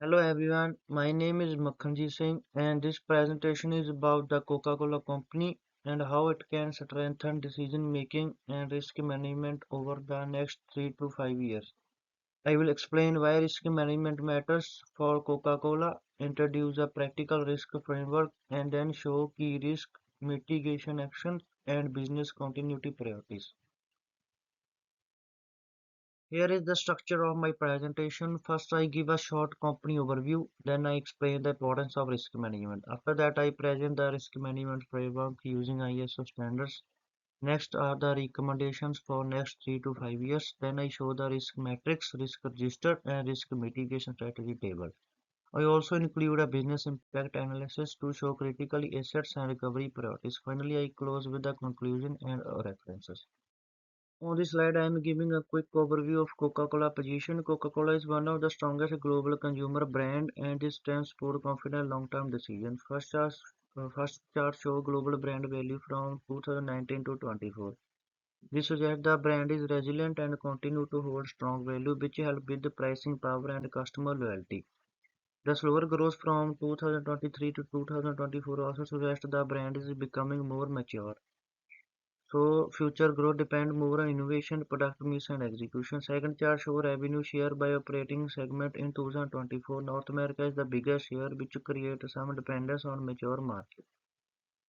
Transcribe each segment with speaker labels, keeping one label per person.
Speaker 1: Hello everyone, my name is Makhanjeeet Singh and this presentation is about the Coca-Cola company and how it can strengthen decision making and risk management over the next 3 to 5 years. I will explain why risk management matters for Coca-Cola, introduce a practical risk framework and then show key risk mitigation actions and business continuity priorities. Here is the structure of my presentation. First, I give a short company overview. Then I explain the importance of risk management. After that, I present the risk management framework using ISO standards. Next are the recommendations for next 3 to 5 years. Then I show the risk matrix, risk register, and risk mitigation strategy table. I also include a business impact analysis to show critical assets and recovery priorities. Finally, I close with the conclusion and references. On this slide, I am giving a quick overview of Coca-Cola position. Coca-Cola is one of the strongest global consumer brand and it stands for confident long-term decisions. First chart show global brand value from 2019 to 24. This suggests the brand is resilient and continue to hold strong value, which help with the pricing power and customer loyalty. The slower growth from 2023 to 2024 also suggests the brand is becoming more mature. So future growth depend more on innovation, product mix and execution. Second chart show revenue share by operating segment in 2024. North America is the biggest share which creates some dependence on mature market.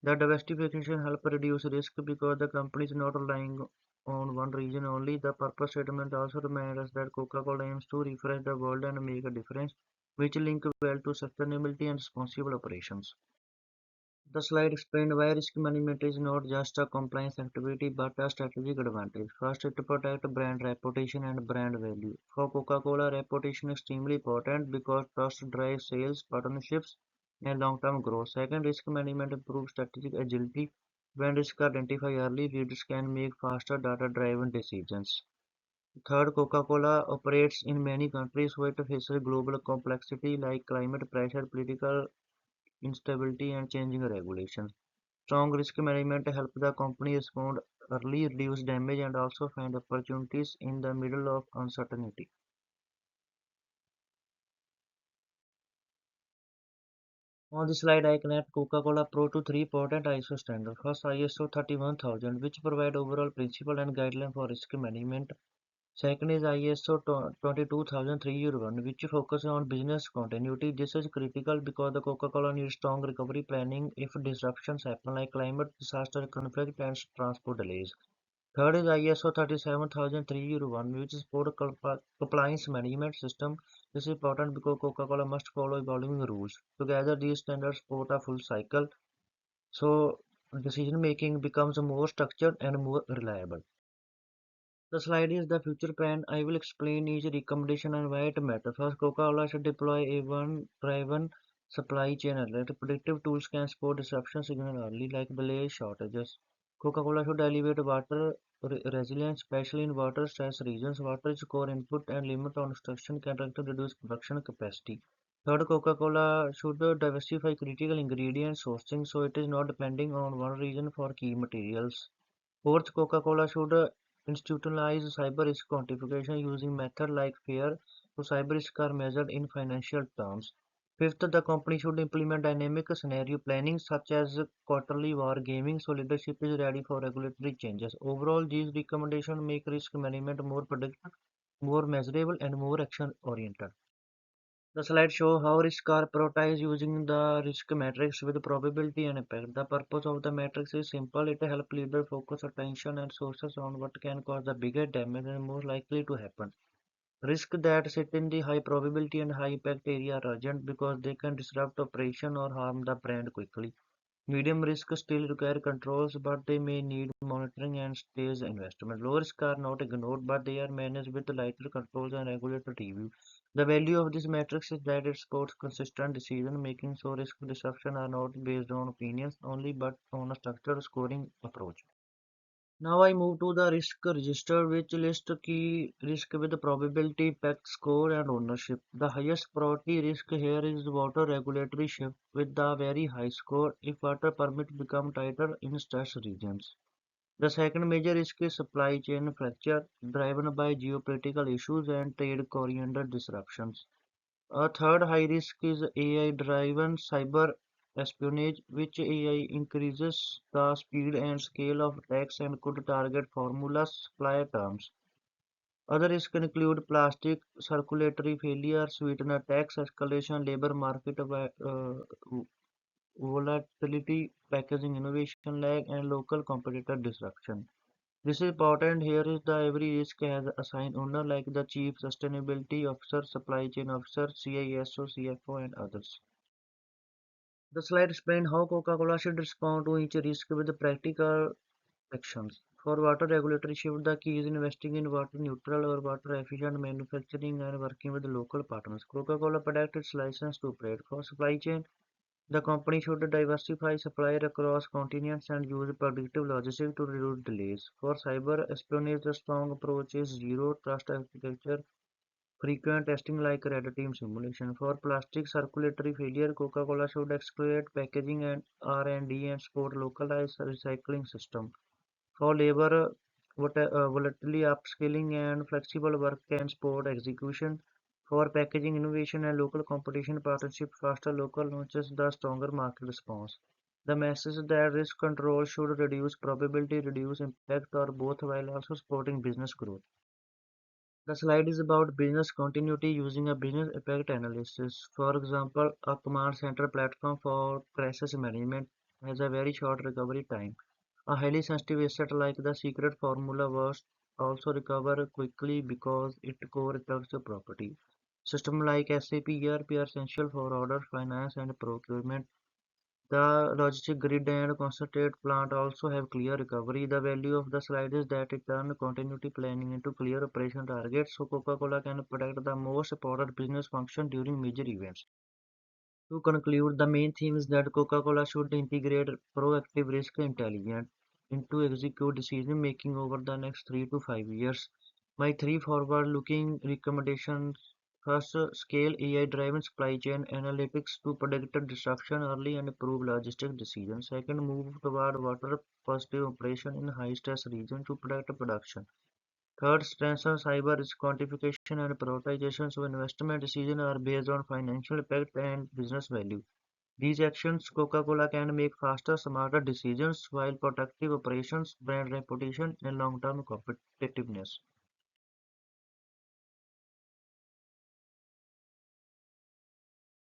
Speaker 1: The diversification help reduce risk because the company is not relying on one region only. The purpose statement also reminds us that Coca-Cola aims to refresh the world and make a difference, which link well to sustainability and responsible operations. The slide explained why risk management is not just a compliance activity but a strategic advantage. First, it protects brand reputation and brand value. For Coca-Cola, reputation is extremely important because trust drives sales, partnerships, and long-term growth. Second, risk management improves strategic agility. When risks are identified early, leaders can make faster data-driven decisions. Third, Coca-Cola operates in many countries, so it faces global complexity like climate pressure, political instability, and changing regulations. Strong risk management helps the company respond early, reduce damage, and also find opportunities in the middle of uncertainty. On this slide, I connect Coca-Cola Pro to three important ISO standards. First, ISO 31000, which provide overall principle and guideline for risk management. Second is ISO 22301, which focuses on business continuity. This is critical because the Coca-Cola needs strong recovery planning if disruptions happen like climate disaster, conflict, and transport delays. Third is ISO 37301, which is for compliance management system. This is important because Coca-Cola must follow evolving rules. Together, these standards support a full cycle, so decision making becomes more structured and more reliable. The slide is the future plan. I will explain each recommendation and why it matters. First, Coca-Cola should deploy a one-driven supply chain alert. Predictive tools can spot disruption signal early, like delay shortages. Coca-Cola should elevate water resilience, especially in water-stressed regions. Water is core input and limit on extraction can reduce production capacity. Third, Coca-Cola should diversify critical ingredient sourcing so it is not depending on one region for key materials. Fourth, Coca-Cola should institutionalize cyber risk quantification using methods like FAIR, so cyber risks are measured in financial terms. Fifth, the company should implement dynamic scenario planning such as quarterly war gaming so leadership is ready for regulatory changes. Overall, these recommendations make risk management more predictable, more measurable, and more action oriented. The slides show how risks are prioritized using the risk matrix with probability and impact. The purpose of the matrix is simple. It helps leaders focus attention and sources on what can cause the biggest damage and most likely to happen. Risks that sit in the high probability and high impact area are urgent because they can disrupt operation or harm the brand quickly. Medium risk still require controls, but they may need monitoring and stage investment. Low risk are not ignored, but they are managed with lighter controls and regulatory review. The value of this matrix is that it supports consistent decision making, so risk disruption are not based on opinions only, but on a structured scoring approach. Now I move to the risk register, which lists key risk with probability, impact score, and ownership. The highest priority risk here is water regulatory shift with the very high score if water permit become tighter in stress regions. The second major risk is supply chain fracture driven by geopolitical issues and trade coriander disruptions. A third high risk is AI-driven cyber espionage, which AI increases the speed and scale of attacks and could target formulas supply terms. Other risks include plastic circulatory failure, sweetener tax escalation, labor market volatility, packaging innovation lag, and local competitor disruption. This is important here is the every risk has a assigned owner like the chief sustainability officer, supply chain officer, CISO, CFO, and others. The slide explains how Coca-Cola should respond to each risk with practical actions. For water regulatory shift, the key is investing in water neutral or water efficient manufacturing and working with local partners. Coca-Cola protects its license to operate. For supply chain, the company should diversify supplier across continents and use predictive logistics to reduce delays. For cyber espionage, the strong approach is zero trust architecture, frequent testing like red team simulation. For plastic circulatory failure, Coca-Cola should accelerate packaging and R&D and support localized recycling system. For labor, volatility, upskilling, and flexible work can support execution. For packaging innovation and local competition partnership, faster local launches, the stronger market response. The message that risk control should reduce probability, reduce impact, or both while also supporting business growth. The slide is about business continuity using a business impact analysis. For example, a command center platform for crisis management has a very short recovery time. A highly sensitive asset like the secret formula was also recover quickly because it core intellectual property. Systems like SAP ERP are essential for order, finance, and procurement. The logistic grid and concentrate plant also have clear recovery. The value of the slide is that it turns continuity planning into clear operation targets so Coca-Cola can protect the most important business function during major events. To conclude, the main theme is that Coca-Cola should integrate proactive risk intelligence into execute decision making over the next 3 to 5 years. My three forward-looking recommendations: first, scale AI-driven supply chain analytics to predict disruption early and improve logistic decisions. Second, move toward water-positive operation in high-stress regions to protect production. Third, strengthen cyber risk quantification and prioritization so investment decisions are based on financial impact and business value. These actions Coca-Cola can make faster, smarter decisions while protecting operations, brand reputation, and long-term competitiveness.